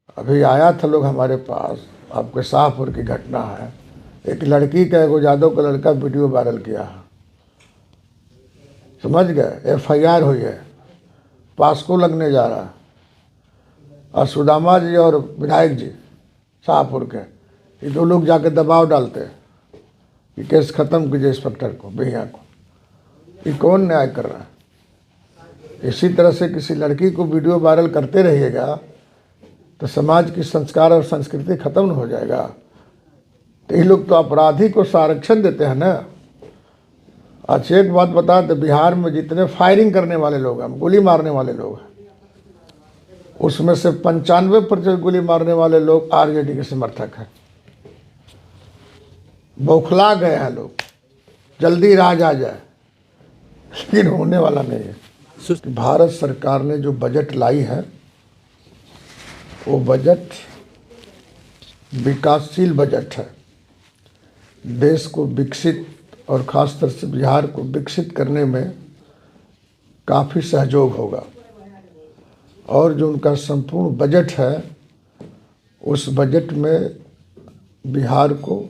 अभी आया था लोग हमारे पास, आपके शाहपुर की घटना है। एक लड़की का, एगो यादव का लड़का वीडियो वायरल किया है, समझ गए, FIR हुई है, पास्को लगने जा रहा है। और सुदामा जी और विधायक जी शाहपुर के, ये दो लोग जाके दबाव डालते हैं कि केस खत्म कीजिए इंस्पेक्टर को, भैया को। ये कौन न्याय कर रहा है? इसी तरह से किसी लड़की को वीडियो वायरल करते रहिएगा तो समाज की संस्कार और संस्कृति खत्म हो जाएगा। तो ये लोग तो अपराधी को संरक्षण देते हैं ना। अच्छा एक बात बता दे, बिहार में जितने फायरिंग करने वाले लोग हैं, गोली मारने वाले लोग हैं, उसमें से 95% गोली मारने वाले लोग RJD के समर्थक हैं। बौखला गए हैं लोग, जल्दी राज आ जाए, लेकिन होने वाला नहीं है। भारत सरकार ने जो बजट लाई है वो बजट विकासशील बजट है। देश को विकसित और ख़ासतौर से बिहार को विकसित करने में काफ़ी सहयोग होगा। और जो उनका संपूर्ण बजट है, उस बजट में बिहार को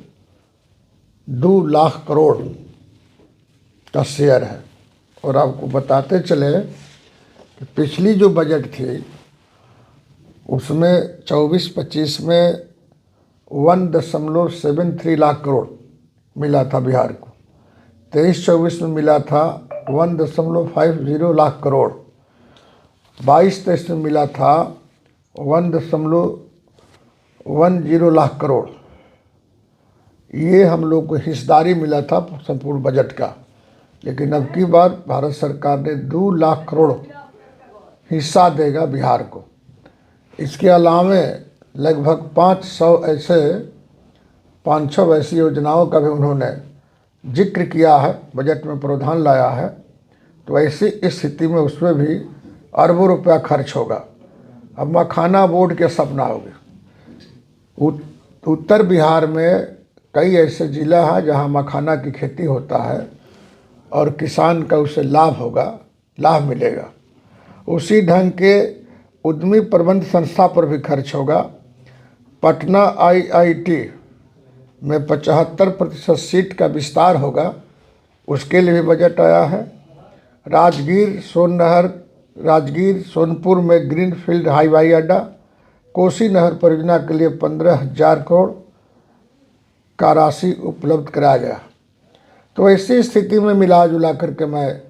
2 लाख करोड़ का शेयर है। और आपको बताते चले कि पिछली जो बजट थी उसमें 24-25 में 1.73 लाख करोड़ मिला था बिहार को। 23-24 में मिला था 1.50 लाख करोड़। 22-23 में मिला था 1.10 लाख करोड़। ये हम लोग को हिस्सेदारी मिला था संपूर्ण बजट का। लेकिन अब की बार भारत सरकार ने 2 लाख करोड़ हिस्सा देगा बिहार को। इसके अलावे लगभग 500 ऐसी योजनाओं का भी उन्होंने जिक्र किया है, बजट में प्रावधान लाया है। तो ऐसी स्थिति में उसमें भी अरबों रुपया खर्च होगा। अब मखाना बोर्ड के सपना होगा। उत्तर बिहार में कई ऐसे ज़िला हैं जहां मखाना की खेती होता है और किसान का उसे लाभ मिलेगा। उसी ढंग के उद्यमी प्रबंध संस्था पर भी खर्च होगा। पटना IIT में 75% सीट का विस्तार होगा, उसके लिए भी बजट आया है। राजगीर सोनपुर में ग्रीनफील्ड हवाई अड्डा, कोसी नहर परियोजना के लिए 15,000 करोड़ का राशि उपलब्ध कराया गया। तो ऐसी स्थिति में मिला जुला करके मैं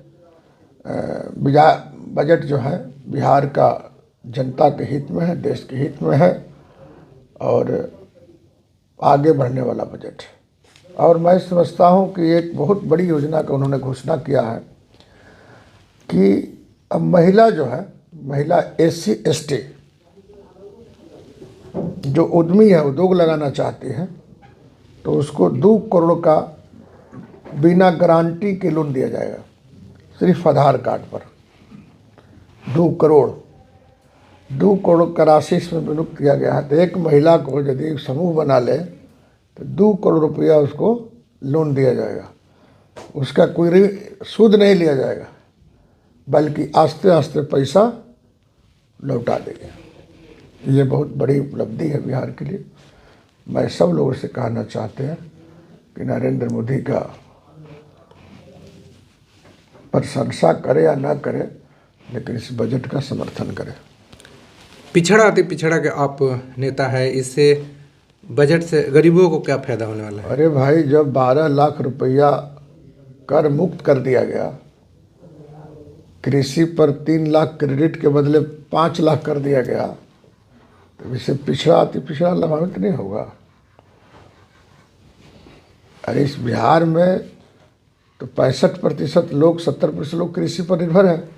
बजट जो है बिहार का जनता के हित में है, देश के हित में है और आगे बढ़ने वाला बजट है। और मैं समझता हूँ कि एक बहुत बड़ी योजना का उन्होंने घोषणा किया है कि अब महिला जो है, महिला SC ST जो उद्यमी है, उद्योग लगाना चाहती है, तो उसको 2 करोड़ का बिना गारंटी के लोन दिया जाएगा, सिर्फ आधार कार्ड पर। 2 करोड़ का राशि इसमें विनियुक्त किया गया है। तो एक महिला को यदि समूह बना ले तो 2 करोड़ रुपया उसको लोन दिया जाएगा। उसका कोई सूद नहीं लिया जाएगा, बल्कि आस्ते आस्ते पैसा लौटा देंगे। ये बहुत बड़ी उपलब्धि है बिहार के लिए। मैं सब लोगों से कहना चाहते हैं कि नरेंद्र मोदी का प्रशंसा करे या ना करे, लेकिन इस बजट का समर्थन करें। पिछड़ा अति पिछड़ा के आप नेता है, इससे बजट से गरीबों को क्या फायदा होने वाला है? अरे भाई, जब 12 लाख रुपया कर मुक्त कर दिया गया, कृषि पर 3 लाख क्रेडिट के बदले 5 लाख कर दिया गया, तो इससे पिछड़ा अति पिछड़ा लाभान्वित नहीं होगा। अरे इस बिहार में तो 65% लोग, 70% लोग कृषि पर निर्भर हैं।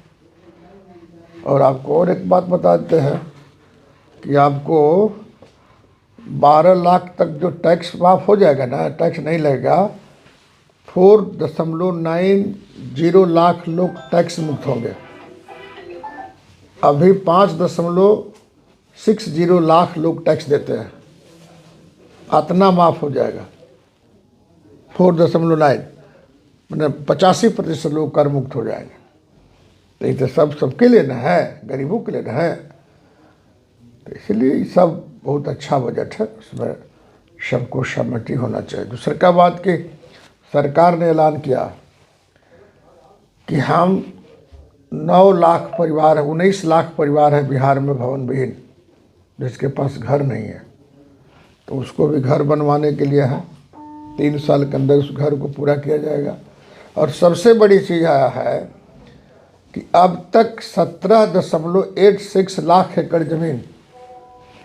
और आपको और एक बात बता देते हैं कि आपको 12 लाख तक जो टैक्स माफ़ हो जाएगा ना, टैक्स नहीं लगेगा। 4.90 लाख लोग टैक्स मुक्त होंगे। अभी 5.60 लाख लोग टैक्स देते हैं, इतना माफ़ हो जाएगा। 4.9 मतलब 85% लोग कर मुक्त हो जाएंगे। तो ये तो सबके लिए ना है, गरीबों के लिए ना है। तो इसलिए ये सब बहुत अच्छा बजट है, उसमें सबको सहमति होना चाहिए। दूसरी का बात कि सरकार ने ऐलान किया कि हम 9 लाख परिवार है, 19 लाख परिवार है बिहार में भवन विहीन, जिसके पास घर नहीं है, तो उसको भी घर बनवाने के लिए है। 3 साल के अंदर उस घर को पूरा किया जाएगा। और सबसे बड़ी चीज़ आया है कि अब तक 17.86 लाख एकड़ ज़मीन,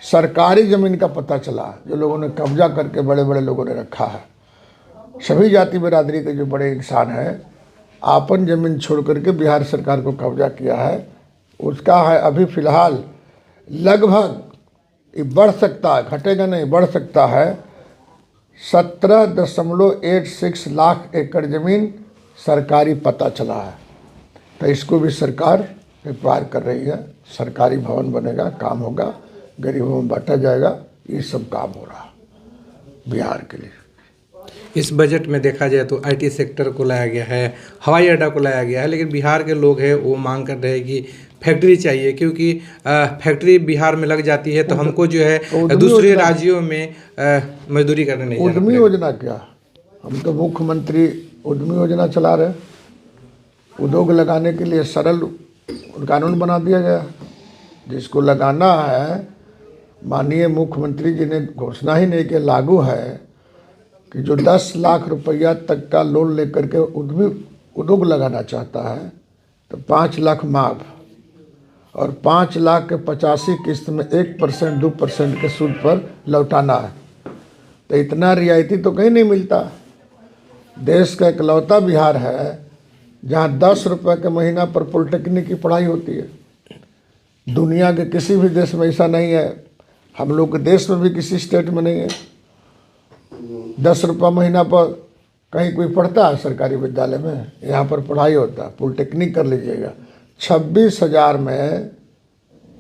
सरकारी ज़मीन का पता चला, जो लोगों ने कब्जा करके बड़े बड़े लोगों ने रखा है। सभी जाति बिरादरी के जो बड़े इंसान हैं, आपन ज़मीन छोड़ करके बिहार सरकार को कब्जा किया है। उसका है अभी फ़िलहाल लगभग, ये बढ़ सकता है, घटेगा नहीं, बढ़ सकता है, 17.86 लाख एकड़ ज़मीन सरकारी पता चला है। तो इसको भी सरकार व्यापार कर रही है। सरकारी भवन बनेगा, काम होगा, गरीबों में बांटा जाएगा। ये सब काम हो रहा है बिहार के लिए। इस बजट में देखा जाए तो आईटी सेक्टर को लाया गया है, हवाई अड्डा को लाया गया है, लेकिन बिहार के लोग हैं वो मांग कर रहे हैं कि फैक्ट्री चाहिए, क्योंकि फैक्ट्री बिहार में लग जाती है तो हमको जो है दूसरे राज्यों में मजदूरी करने नहीं जाना उद्यमी पड़ेगा। योजना क्या, हम तो मुख्यमंत्री उद्यमी योजना चला रहे हैं। उद्योग लगाने के लिए सरल कानून बना दिया गया। जिसको लगाना है, माननीय मुख्यमंत्री जी ने घोषणा ही नहीं किया, लागू है कि जो 10 लाख रुपया तक का लोन लेकर के उद्योग लगाना चाहता है तो 5 लाख माफ, और 5 लाख के 85 किस्त में 1% 2% के सूद पर लौटाना है। तो इतना रियायती तो कहीं नहीं मिलता। देश का इकलौता बिहार है जहाँ 10 रुपये के महीना पर पॉलिटेक्निक की पढ़ाई होती है। दुनिया के किसी भी देश में ऐसा नहीं है, हम लोग के देश में भी किसी स्टेट में नहीं है। 10 रुपये महीना पर कहीं कोई पढ़ता है सरकारी विद्यालय में? यहाँ पर पढ़ाई होता है। पॉलिटेक्निक कर लीजिएगा, 26,000 में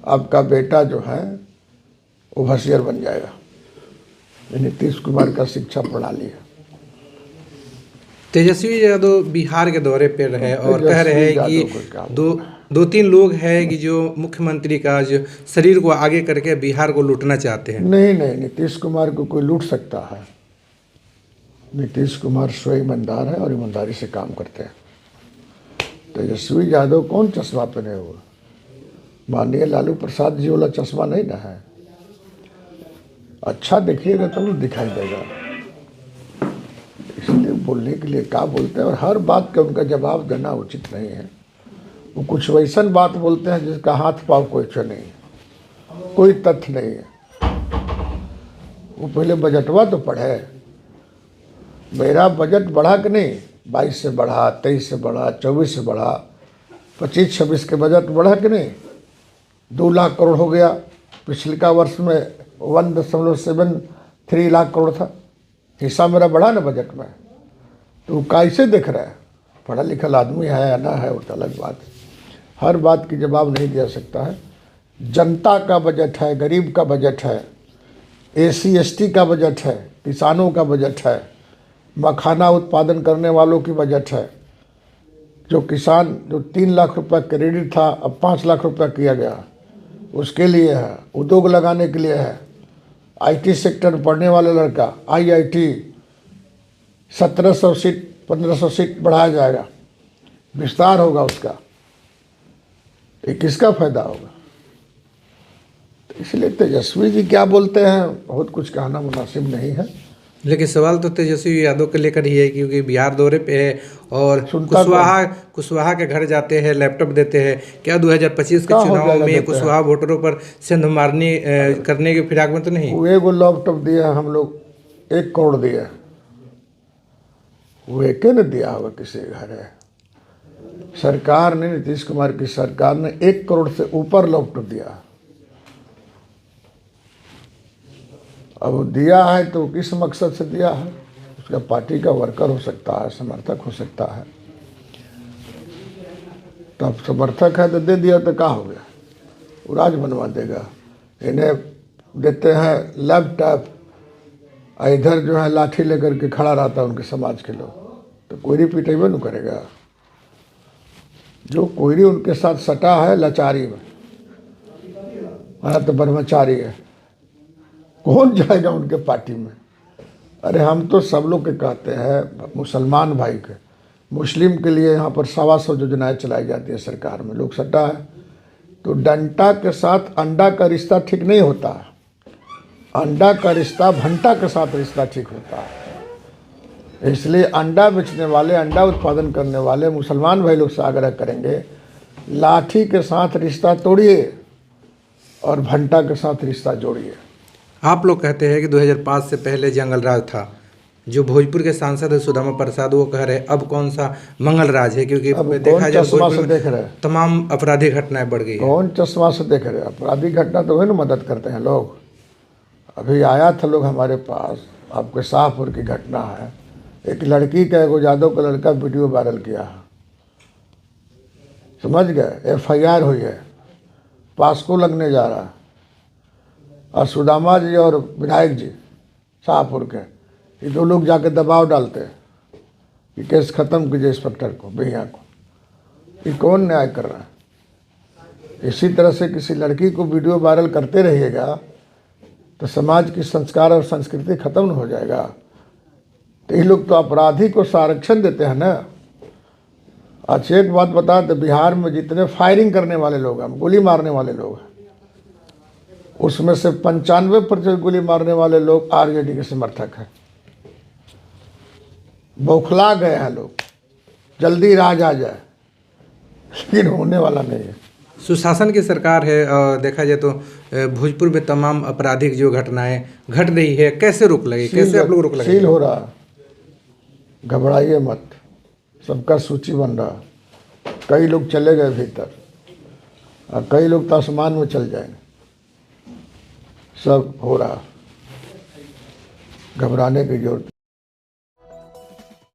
आपका बेटा जो है वो होशियार बन जाएगा। नीतीश कुमार का शिक्षा प्रणाली है। तेजस्वी यादव बिहार के दौरे पे रहे और कह रहे हैं कि 2-3 लोग हैं कि जो मुख्यमंत्री का जो शरीर को आगे करके बिहार को लूटना चाहते हैं। नहीं, नीतीश कुमार को कोई लूट सकता है? नीतीश कुमार स्वयं ईमानदार है और ईमानदारी से काम करते हैं। तेजस्वी यादव कौन चश्मा पहने हुए? माननीय लालू प्रसाद जी वाला चश्मा नहीं ना है। अच्छा देखिएगा तब तो दिखाई देगा। इसलिए बोलने के लिए क्या बोलते हैं, और हर बात का उनका जवाब देना उचित नहीं है। वो कुछ वैसन बात बोलते हैं जिसका हाथ पाँव कुछ नहीं है, कोई तथ्य नहीं है। वो पहले बजटवा तो पढ़े। मेरा बजट बढ़ा कि नहीं? 22 से बढ़ा, 23 से बढ़ा, 24 से बढ़ा, 25-26 के बजट बढ़ा कि नहीं? 2 लाख करोड़ हो गया। पिछले का वर्ष में 1.73 लाख करोड़ था। हिस्सा मेरा बढ़ा ना बजट में। तो कैसे देख रहा है? पढ़ा लिखा आदमी है या ना है वो तो अलग बात है। हर बात की जवाब नहीं दिया सकता है। जनता का बजट है, गरीब का बजट है, SC ST का बजट है, किसानों का बजट है, मखाना उत्पादन करने वालों की बजट है। जो किसान जो 3 लाख रुपया क्रेडिट था अब 5 लाख रुपया किया गया, उसके लिए है। उद्योग लगाने के लिए है। IT सेक्टर में पढ़ने वाला लड़का IIT 1700 सीट 1500 सीट बढ़ाया जाएगा, विस्तार होगा उसका। ये किसका फायदा होगा? तो इसलिए तेजस्वी जी क्या बोलते हैं बहुत कुछ कहना मुनासिब नहीं है। लेकिन सवाल तो तेजस्वी यादव के लेकर ही है, क्योंकि बिहार दौरे पे है और कुशवाहा के घर जाते हैं, लैपटॉप देते हैं। क्या 2025 के चुनाव में कुशवाहा वोटरों पर सेंधमारनी करने के फिराक में तो नहीं? वो एगो लैपटॉप दिया, हम लोग 1 करोड़ दिया, वो एक ने दिया होगा किसी घर है। सरकार ने, नीतीश कुमार की सरकार ने 1 करोड़ से ऊपर लैपटॉप दिया। अब वो दिया है तो किस मकसद से दिया है? उसका पार्टी का वर्कर हो सकता है, समर्थक हो सकता है। तो अब समर्थक है तो दे दिया तो क्या हो गया? वो राज बनवा देगा। इन्हें देते हैं लैपटॉप, इधर जो है लाठी लेकर के खड़ा रहता है उनके समाज के लोग, तो कोयरी पिटेबे न करेगा। जो कोयरी उनके साथ सटा है लाचारी में, हमारा तो ब्रह्मचारी है, कौन जाएगा उनके पार्टी में। अरे हम तो सब लोग के कहते हैं, मुसलमान भाई के, मुस्लिम के लिए यहाँ पर 125 योजनाएं चलाई जाती है सरकार में, लोग सट्टा है। तो डंडा के साथ अंडा का रिश्ता ठीक नहीं होता है, अंडा का रिश्ता भंटा के साथ रिश्ता ठीक होता है। इसलिए अंडा बेचने वाले, अंडा उत्पादन करने वाले मुसलमान भाई लोग से आग्रह करेंगे, लाठी के साथ रिश्ता तोड़िए और भंटा के साथ रिश्ता जोड़िए। आप लोग कहते हैं कि 2005 से पहले जंगल राज था। जो भोजपुर के सांसद है सुदामा प्रसाद, वो कह रहे हैं अब कौन सा मंगल राज है, क्योंकि अब देखा कौन जाए चश्मा भोजपुर से में देख रहे हैं, तमाम आपराधिक घटनाएं बढ़ गई हैं। कौन चश्मा से देख रहे हैं। अपराधी घटना तो वही ना मदद करते हैं लोग। अभी आया था लोग हमारे पास, आपके शाहपुर की घटना है, एक लड़की का, एगो यादव का लड़का वीडियो वायरल किया है, समझ गए, FIR हुई है, पास्को लगने जा रहा है, और सुदामा जी और विधायक जी शाहपुर के, ये दो लोग जाके दबाव डालते हैं कि केस खत्म कीजिए इंस्पेक्टर को, भैया को। ये कौन न्याय कर रहा है। इसी तरह से किसी लड़की को वीडियो वायरल करते रहिएगा तो समाज की संस्कार और संस्कृति खत्म न हो जाएगा। तो ये लोग तो अपराधी को संरक्षण देते हैं ना। अच्छा एक बात बता दे, बिहार में जितने फायरिंग करने वाले लोग हैं, गोली मारने वाले लोग हैं, उसमें से 95% गोली मारने वाले लोग RJD के समर्थक हैं। बौखला गए हैं लोग, जल्दी राज आ जाए, लेकिन होने वाला नहीं है। सुशासन की सरकार है और देखा जाए तो भोजपुर में तमाम आपराधिक जो घटनाएं घट रही है, कैसे रोक लगे, कैसे आप लोग रोक लगे? सील हो रहा, घबराइए मत, सबका सूची बन रहा। कई लोग चले गए भीतर और कई लोग तो आसमान में चल जाएंगे, सब हो रहा, घबराने की जरूरत